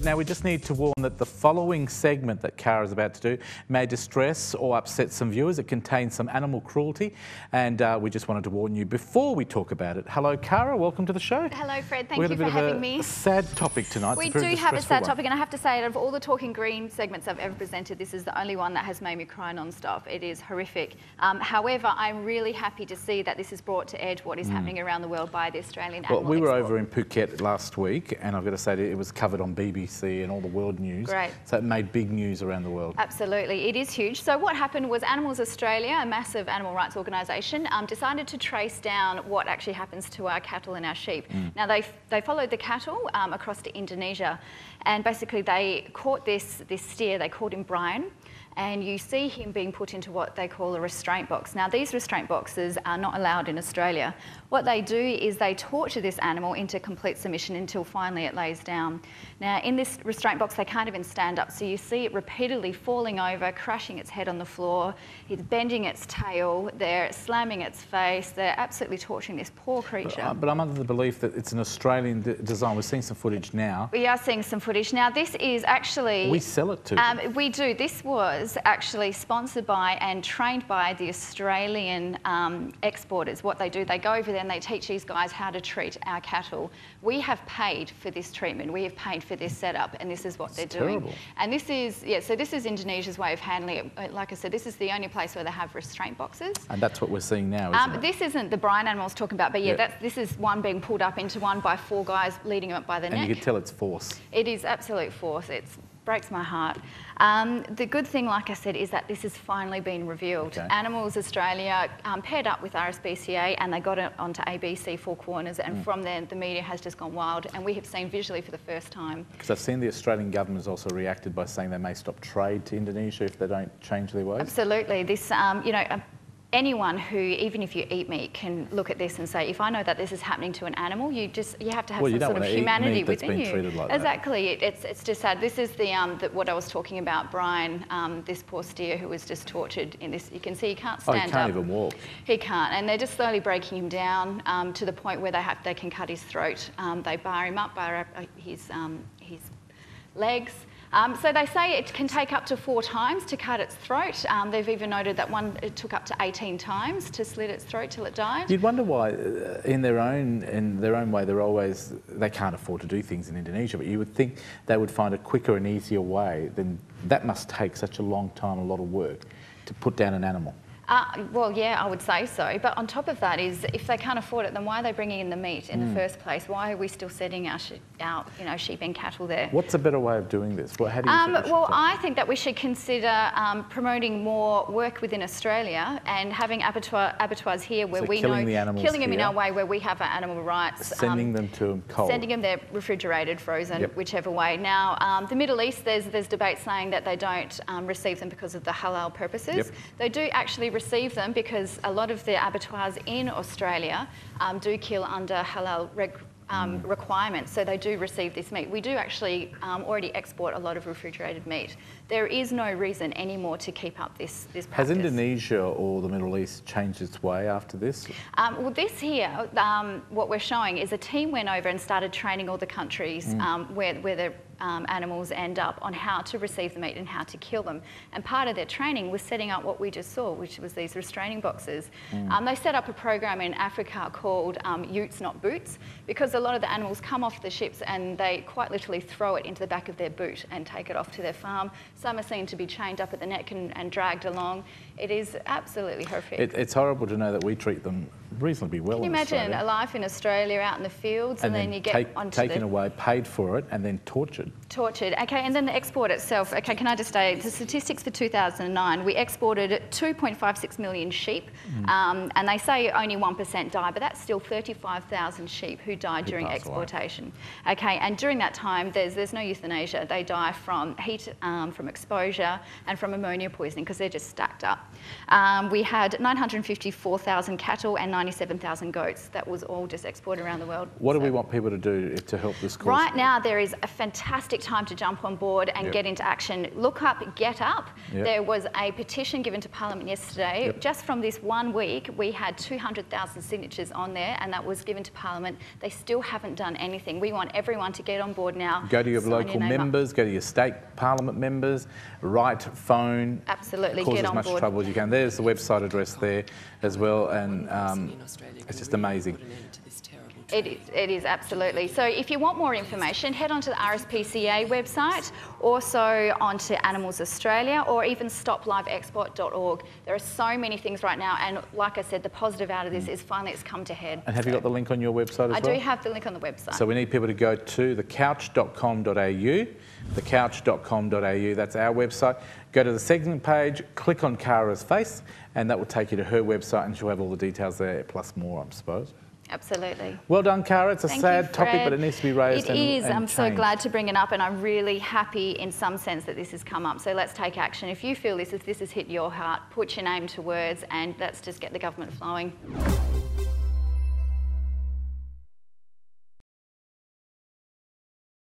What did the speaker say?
Now, we just need to warn that the following segment that Cara is about to do may distress or upset some viewers. It contains some animal cruelty, and we just wanted to warn you before we talk about it. Hello, Cara. Welcome to the show. Hello, Fred. Thank you for having me. We have a sad topic tonight. We do have a sad topic, and I have to say, out of all the Talking Green segments I've ever presented, this is the only one that has made me cry non-stop. It is horrific. However, I'm really happy to see that this has brought to edge what is happening around the world by the Australian animal Well, we were export. over in Phuket last week, and I've got to say that it was covered on BBC and all the world news. Great. So it made big news around the world. Absolutely, it is huge. So what happened was Animals Australia, a massive animal rights organisation, decided to trace down what actually happens to our cattle and our sheep. Now they followed the cattle across to Indonesia, and basically they caught this steer. They called him Brian. And you see him being put into what they call a restraint box. Now, these restraint boxes are not allowed in Australia. What they do is they torture this animal into complete submission until finally it lays down. Now, in this restraint box, they can't even stand up. So you see it repeatedly falling over, crashing its head on the floor. It's bending its tail. They're slamming its face. They're absolutely torturing this poor creature. But I'm under the belief that it's an Australian design. We're seeing some footage now. We are seeing some footage. Now, this is actually... We sell it to them. We do. This was actually sponsored by and trained by the Australian exporters. What they do, they go over there and they teach these guys how to treat our cattle. We have paid for this treatment. We have paid for this setup, and this is what they're doing. Terrible. And this is, so this is Indonesia's way of handling it. Like I said, this is the only place where they have restraint boxes. And that's what we're seeing now, isn't it? This isn't the Brian animal I was talking about, but this is one being pulled up into one by 4 guys leading him up by the neck. And you can tell it's force. It is absolute force. It breaks my heart. The good thing, like I said, is that this has finally been revealed. Okay. Animals Australia paired up with RSPCA, and they got it onto ABC Four Corners, and from there the media has just gone wild, and we have seen visually for the first time. Because I've seen the Australian government has also reacted by saying they may stop trade to Indonesia if they don't change their ways. Absolutely. This, anyone who, even if you eat meat, can look at this and say, if I know that this is happening to an animal, you have to have some sort of humanity within you. Treated like exactly. It's just sad. This is what I was talking about, Brian, this poor steer who was just tortured in this. You can see he can't stand up. He can't even walk. He can't, and they're just slowly breaking him down to the point where they can cut his throat. They bar him up by his legs. So they say it can take up to 4 times to cut its throat. They've even noted that it took up to 18 times to slit its throat till it died. You'd wonder why, in their own way, they can't afford to do things in Indonesia. But you would think they would find a quicker and easier way. Then that must take such a long time, a lot of work, to put down an animal. Well, yeah, I would say so. But on top of that is, if they can't afford it, then why are they bringing in the meat in the first place? Why are we still setting our sheep and cattle there? What's a better way of doing this? How do you think well, I think that we should consider promoting more work within Australia and having abattoirs here where we know... Killing them in our way, where we have our animal rights. Sending them to cold. Sending them there refrigerated, frozen, whichever way. Now, the Middle East, there's debate saying that they don't receive them because of the halal purposes. They do actually receive them because a lot of the abattoirs in Australia do kill under halal requirements, so they do receive this meat. We do actually already export a lot of refrigerated meat. There is no reason anymore to keep up this practice. Has Indonesia or the Middle East changed its way after this? Well, this here, what we're showing is a team went over and started training all the countries where the animals end up on how to receive the meat and how to kill them. And part of their training was setting up what we just saw, which was these restraining boxes. They set up a program in Africa called Utes Not Boots, because a lot of the animals come off the ships and they quite literally throw it into the back of their boot and take it off to their farm. Some are seen to be chained up at the neck and dragged along. It is absolutely horrific. It's horrible to know that we treat them reasonably well. Can you imagine a life in Australia out in the fields and then you get taken away, paid for it, and then tortured? Tortured. Okay, and then the export itself. Okay, can I just say the statistics for 2009? We exported 2.56 million sheep, and they say only 1% died, but that's still 35,000 sheep who died during exportation. Okay, and during that time, there's no euthanasia. They die from heat, from exposure, and from ammonia poisoning because they're just stacked up. We had 954,000 cattle and 97,000 goats. That was all just exported around the world. What do we want people to do to help this cause? Right now, there is a fantastic fantastic time to jump on board and Yep. get into action. Look up Get Up. Yep. There was a petition given to Parliament yesterday. Yep. Just from this 1 week, we had 200,000 signatures on there, and that was given to Parliament. They still haven't done anything. We want everyone to get on board now. Go to your sign local name up. members, go to your state parliament members, write, phone, Absolutely, cause get as on much board. trouble as you can. There's the website address there as well, and it's just amazing. It is, absolutely. So if you want more information, head onto the RSPCA website, also onto Animals Australia, or even stopliveexport.org. There are so many things right now, and like I said, the positive out of this is finally it's come to head. And have you got the link on your website as I well? do have the link on the website. So we need people to go to thecouch.com.au, thecouch.com.au, that's our website. Go to the segment page, click on Cara's face, and that will take you to her website, and she'll have all the details there, plus more, I suppose. Absolutely. Well done, Cara. It's a Thank sad you, topic, Fred. but it needs to be raised. It is. And I'm so changed. glad to bring it up, and I'm really happy in some sense that this has come up. So let's take action. If you feel this, if this has hit your heart, put your name to words, and let's just get the government flowing.